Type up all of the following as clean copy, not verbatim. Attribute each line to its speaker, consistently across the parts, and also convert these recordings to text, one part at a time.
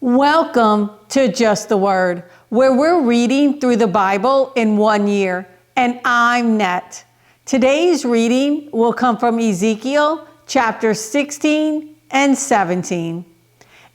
Speaker 1: Welcome to Just the Word, where we're reading through the Bible in 1 year, and I'm Net. Today's reading will come from Ezekiel chapter 16 and 17.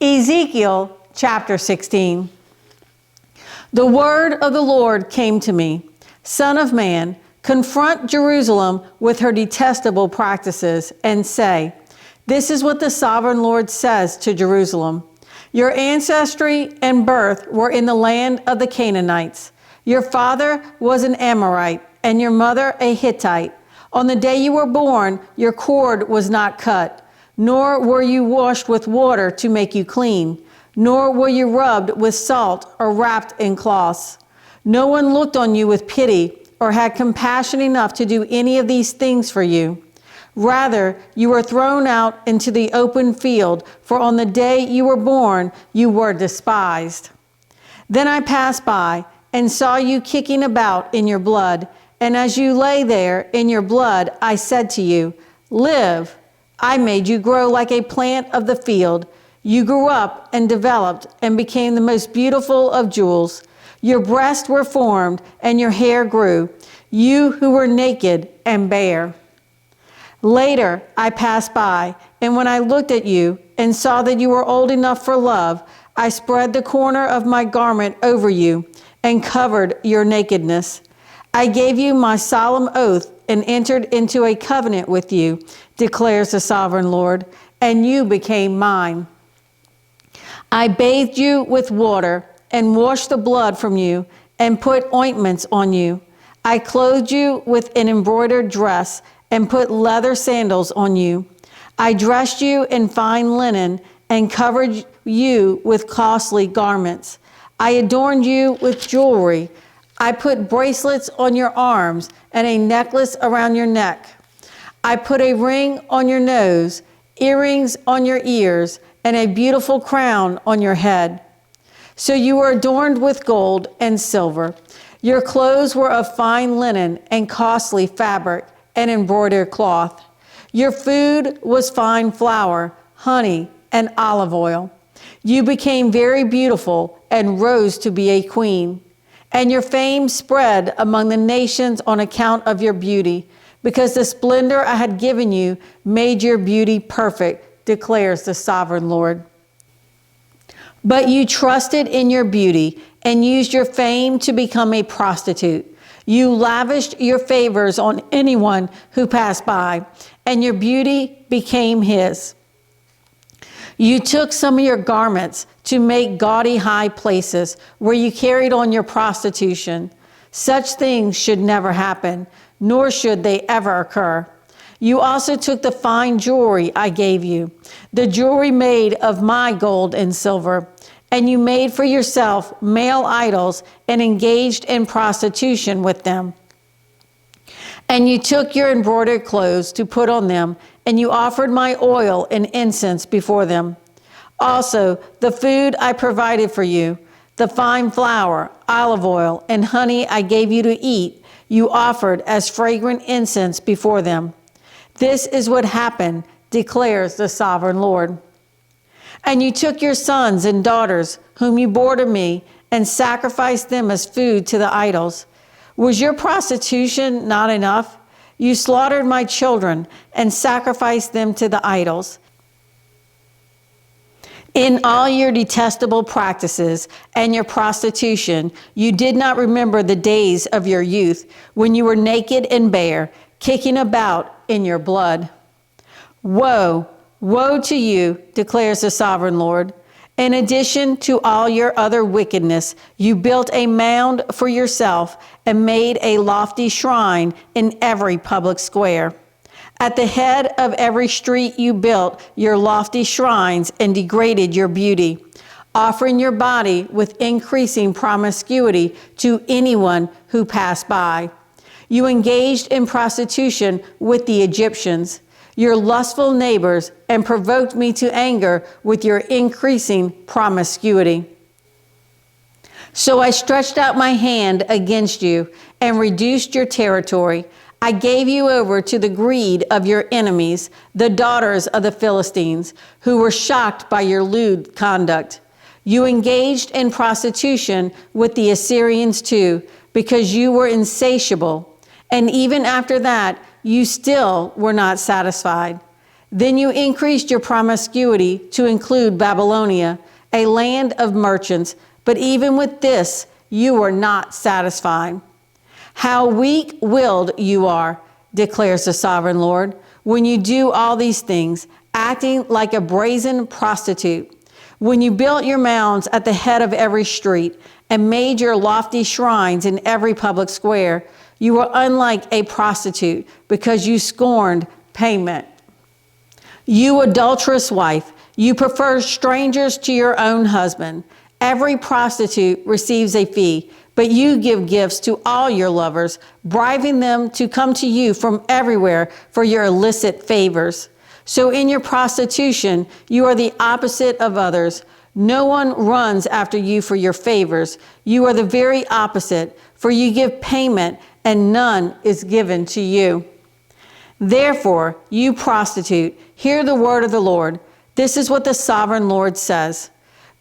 Speaker 1: Ezekiel chapter 16. The word of the Lord came to me, Son of man, confront Jerusalem with her detestable practices and say, this is what the sovereign Lord says to Jerusalem. Your ancestry and birth were in the land of the Canaanites. Your father was an Amorite and your mother a Hittite. On the day you were born, your cord was not cut, nor were you washed with water to make you clean, nor were you rubbed with salt or wrapped in cloths. No one looked on you with pity or had compassion enough to do any of these things for you. Rather, you were thrown out into the open field, for on the day you were born, you were despised. Then I passed by and saw you kicking about in your blood, and as you lay there in your blood, I said to you, live. I made you grow like a plant of the field. You grew up and developed and became the most beautiful of jewels. Your breasts were formed and your hair grew, you who were naked and bare. Later, I passed by, and when I looked at you and saw that you were old enough for love, I spread the corner of my garment over you and covered your nakedness. I gave you my solemn oath and entered into a covenant with you, declares the sovereign Lord, and you became mine. I bathed you with water and washed the blood from you and put ointments on you. I clothed you with an embroidered dress and put leather sandals on you. I dressed you in fine linen and covered you with costly garments. I adorned you with jewelry. I put bracelets on your arms and a necklace around your neck. I put a ring on your nose, earrings on your ears, and a beautiful crown on your head. So you were adorned with gold and silver. Your clothes were of fine linen and costly fabric and embroidered cloth. Your food was fine flour, honey, and olive oil. You became very beautiful and rose to be a queen. And your fame spread among the nations on account of your beauty, because the splendor I had given you made your beauty perfect, declares the sovereign Lord. But you trusted in your beauty and used your fame to become a prostitute. You lavished your favors on anyone who passed by, and your beauty became his. You took some of your garments to make gaudy high places where you carried on your prostitution. Such things should never happen, nor should they ever occur. You also took the fine jewelry I gave you, the jewelry made of my gold and silver, and you made for yourself male idols and engaged in prostitution with them. And you took your embroidered clothes to put on them, and you offered my oil and incense before them. Also, the food I provided for you, the fine flour, olive oil, and honey I gave you to eat, you offered as fragrant incense before them. This is what happened, declares the sovereign Lord. And you took your sons and daughters, whom you bore to me, and sacrificed them as food to the idols. Was your prostitution not enough? You slaughtered my children and sacrificed them to the idols. In all your detestable practices and your prostitution, you did not remember the days of your youth, when you were naked and bare, kicking about in your blood. Woe! Woe to you, declares the sovereign Lord. In addition to all your other wickedness, you built a mound for yourself and made a lofty shrine in every public square. At the head of every street you built your lofty shrines and degraded your beauty, offering your body with increasing promiscuity to anyone who passed by. You engaged in prostitution with the Egyptians, your lustful neighbors, and provoked me to anger with your increasing promiscuity. So I stretched out my hand against you and reduced your territory. I gave you over to the greed of your enemies, the daughters of the Philistines, who were shocked by your lewd conduct. You engaged in prostitution with the Assyrians too, because you were insatiable. And even after that, you still were not satisfied. Then you increased your promiscuity to include Babylonia, a land of merchants, but even with this, you were not satisfied. How weak-willed you are, declares the sovereign Lord, when you do all these things, acting like a brazen prostitute. When you built your mounds at the head of every street and made your lofty shrines in every public square, you were unlike a prostitute because you scorned payment. You adulterous wife, you prefer strangers to your own husband. Every prostitute receives a fee, but you give gifts to all your lovers, bribing them to come to you from everywhere for your illicit favors. So in your prostitution, you are the opposite of others. No one runs after you for your favors. You are the very opposite, for you give payment and none is given to you. Therefore, you prostitute, hear the word of the Lord. This is what the sovereign Lord says.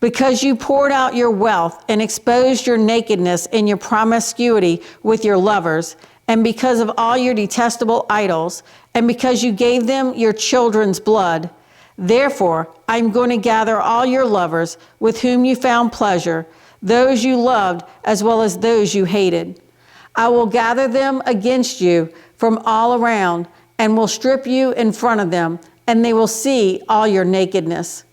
Speaker 1: Because you poured out your wealth and exposed your nakedness in your promiscuity with your lovers, and because of all your detestable idols, and because you gave them your children's blood, therefore I'm going to gather all your lovers with whom you found pleasure, those you loved as well as those you hated. I will gather them against you from all around, and will strip you in front of them, and they will see all your nakedness.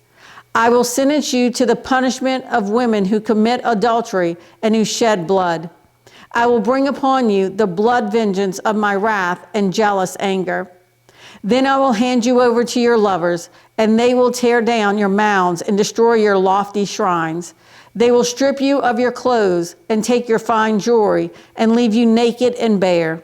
Speaker 1: I will sentence you to the punishment of women who commit adultery and who shed blood. I will bring upon you the blood vengeance of my wrath and jealous anger. Then I will hand you over to your lovers, and they will tear down your mounds and destroy your lofty shrines. They will strip you of your clothes and take your fine jewelry and leave you naked and bare.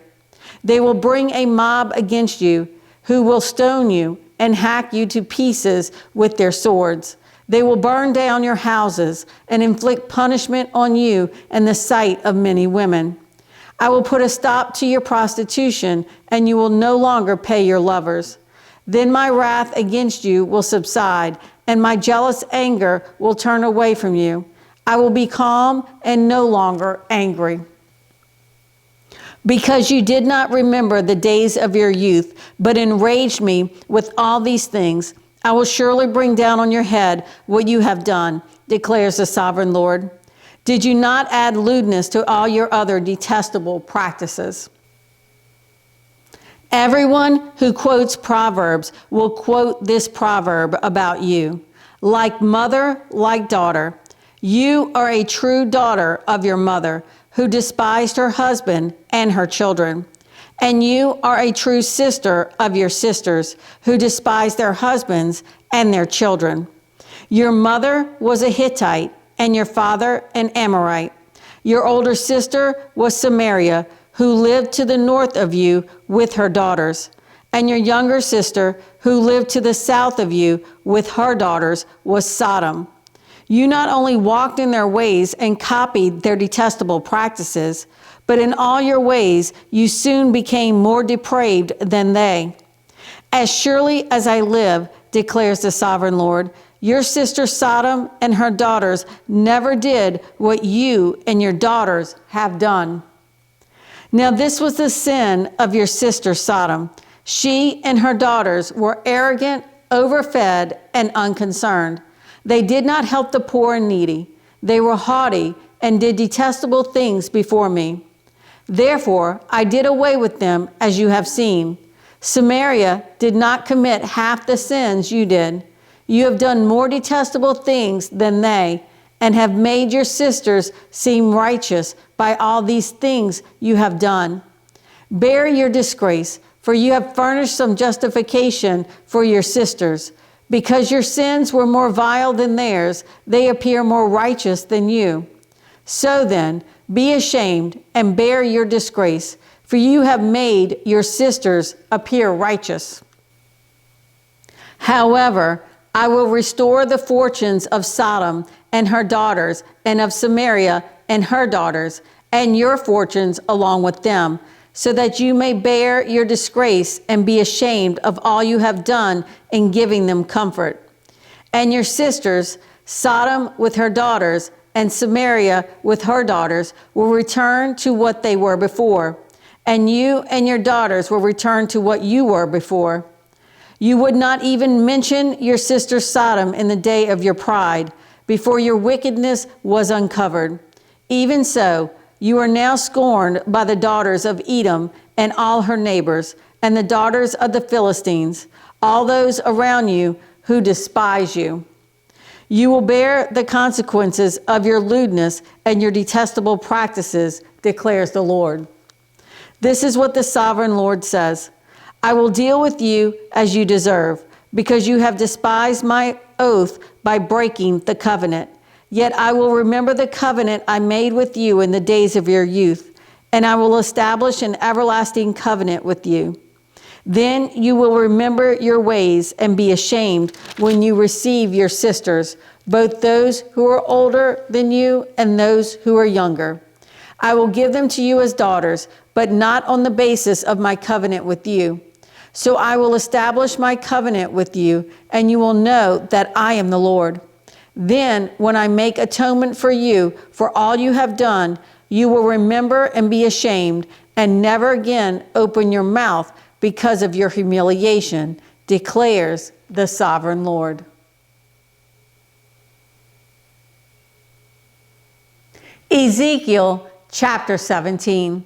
Speaker 1: They will bring a mob against you who will stone you and hack you to pieces with their swords. They will burn down your houses and inflict punishment on you in the sight of many women. I will put a stop to your prostitution, and you will no longer pay your lovers. Then my wrath against you will subside, and my jealous anger will turn away from you. I will be calm and no longer angry. Because you did not remember the days of your youth, but enraged me with all these things, I will surely bring down on your head what you have done, declares the sovereign Lord. Did you not add lewdness to all your other detestable practices? Everyone who quotes Proverbs will quote this proverb about you. Like mother, like daughter. You are a true daughter of your mother, who despised her husband and her children. And you are a true sister of your sisters, who despised their husbands and their children. Your mother was a Hittite, and your father an Amorite. Your older sister was Samaria, who lived to the north of you with her daughters. And your younger sister, who lived to the south of you with her daughters, was Sodom. You not only walked in their ways and copied their detestable practices, but in all your ways you soon became more depraved than they. As surely as I live, declares the sovereign Lord, your sister Sodom and her daughters never did what you and your daughters have done. Now this was the sin of your sister Sodom. She and her daughters were arrogant, overfed, and unconcerned. They did not help the poor and needy. They were haughty and did detestable things before me. Therefore, I did away with them, as you have seen. Samaria did not commit half the sins you did. You have done more detestable things than they, and have made your sisters seem righteous by all these things you have done. Bear your disgrace, for you have furnished some justification for your sisters. Because your sins were more vile than theirs, they appear more righteous than you. So then, be ashamed and bear your disgrace, for you have made your sisters appear righteous. However, I will restore the fortunes of Sodom and her daughters, and of Samaria and her daughters, and your fortunes along with them, so that you may bear your disgrace and be ashamed of all you have done in giving them comfort. And your sisters, Sodom with her daughters and Samaria with her daughters will return to what they were before, and you and your daughters will return to what you were before. You would not even mention your sister Sodom in the day of your pride, before your wickedness was uncovered. Even so, you are now scorned by the daughters of Edom and all her neighbors, and the daughters of the Philistines, all those around you who despise you. You will bear the consequences of your lewdness and your detestable practices, declares the Lord. This is what the sovereign Lord says. I will deal with you as you deserve, because you have despised my oath by breaking the covenant. Yet I will remember the covenant I made with you in the days of your youth, and I will establish an everlasting covenant with you. Then you will remember your ways and be ashamed when you receive your sisters, both those who are older than you and those who are younger. I will give them to you as daughters, but not on the basis of my covenant with you. So I will establish my covenant with you, and you will know that I am the Lord. Then, when I make atonement for you for all you have done, you will remember and be ashamed, and never again open your mouth because of your humiliation, declares the sovereign Lord. Ezekiel chapter 17.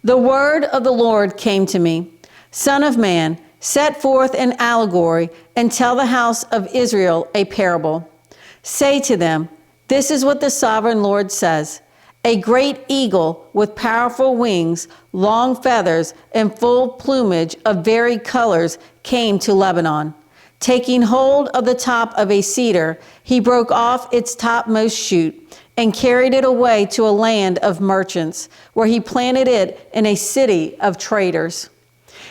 Speaker 1: The word of the Lord came to me. Son of man, set forth an allegory and tell the house of Israel a parable. Say to them, this is what the sovereign Lord says. A great eagle with powerful wings, long feathers, and full plumage of varied colors came to Lebanon. Taking hold of the top of a cedar, he broke off its topmost shoot and carried it away to a land of merchants, where he planted it in a city of traders.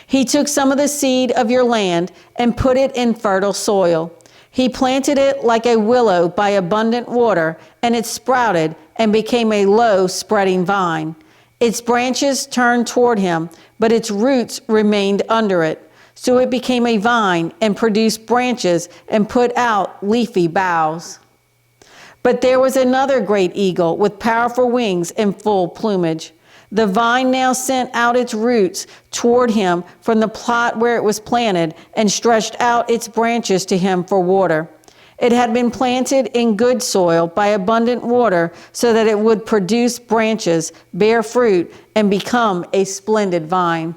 Speaker 1: He took some of the seed of your land and put it in fertile soil. He planted it like a willow by abundant water, and it sprouted and became a low spreading vine. Its branches turned toward him, but its roots remained under it. So it became a vine and produced branches and put out leafy boughs. But there was another great eagle with powerful wings and full plumage. The vine now sent out its roots toward him from the plot where it was planted and stretched out its branches to him for water. It had been planted in good soil by abundant water so that it would produce branches, bear fruit, and become a splendid vine.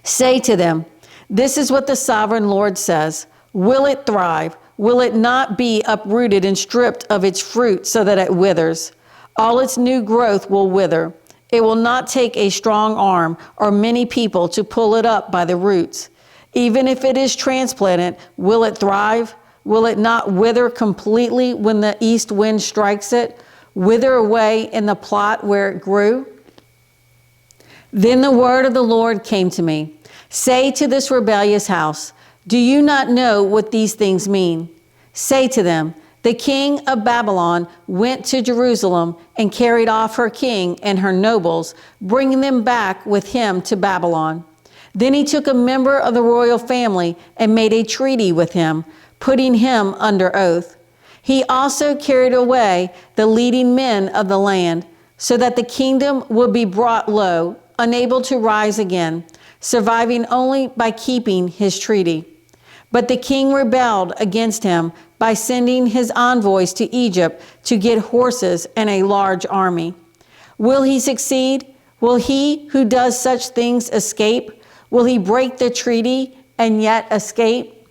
Speaker 1: Say to them, this is what the sovereign Lord says. Will it thrive? Will it not be uprooted and stripped of its fruit so that it withers? All its new growth will wither. It will not take a strong arm or many people to pull it up by the roots. Even if it is transplanted, will it thrive? Will it not wither completely when the east wind strikes it, wither away in the plot where it grew? Then the word of the Lord came to me. Say to this rebellious house, do you not know what these things mean? Say to them, the king of Babylon went to Jerusalem and carried off her king and her nobles, bringing them back with him to Babylon. Then he took a member of the royal family and made a treaty with him, putting him under oath. He also carried away the leading men of the land, so that the kingdom would be brought low, unable to rise again, surviving only by keeping his treaty. But the king rebelled against him by sending his envoys to Egypt to get horses and a large army. Will he succeed? Will he who does such things escape? Will he break the treaty and yet escape?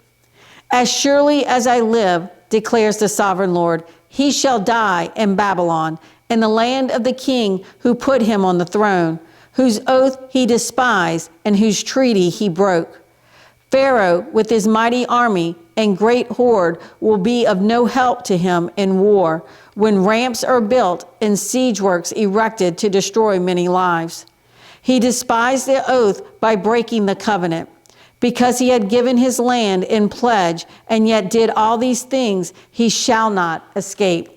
Speaker 1: As surely as I live, declares the sovereign Lord, he shall die in Babylon, in the land of the king who put him on the throne, whose oath he despised and whose treaty he broke. Pharaoh with his mighty army and great horde will be of no help to him in war, when ramps are built and siege works erected to destroy many lives. He despised the oath by breaking the covenant. Because he had given his land in pledge and yet did all these things, he shall not escape.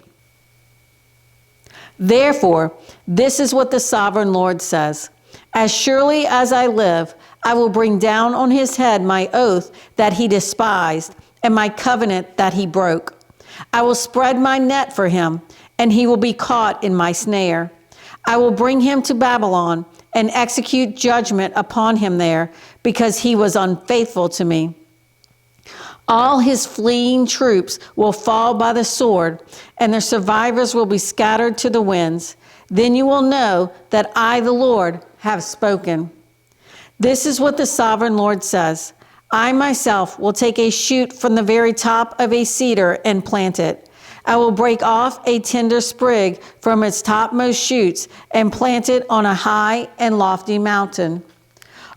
Speaker 1: Therefore, this is what the sovereign Lord says. As surely as I live, I will bring down on his head my oath that he despised and my covenant that he broke. I will spread my net for him, and he will be caught in my snare. I will bring him to Babylon and execute judgment upon him there, because he was unfaithful to me. All his fleeing troops will fall by the sword, and their survivors will be scattered to the winds. Then you will know that I, the Lord, have spoken. This is what the sovereign Lord says. I myself will take a shoot from the very top of a cedar and plant it. I will break off a tender sprig from its topmost shoots and plant it on a high and lofty mountain.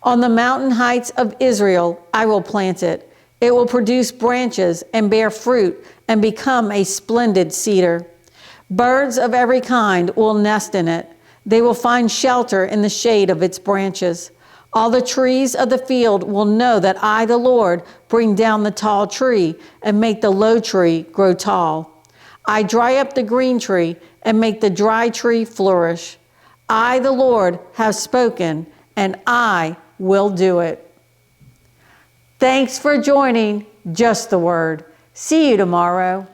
Speaker 1: On the mountain heights of Israel I will plant it. It will produce branches and bear fruit and become a splendid cedar. Birds of every kind will nest in it. They will find shelter in the shade of its branches. All the trees of the field will know that I, the Lord, bring down the tall tree and make the low tree grow tall. I dry up the green tree and make the dry tree flourish. I, the Lord, have spoken, and I will do it. Thanks for joining Just the Word. See you tomorrow.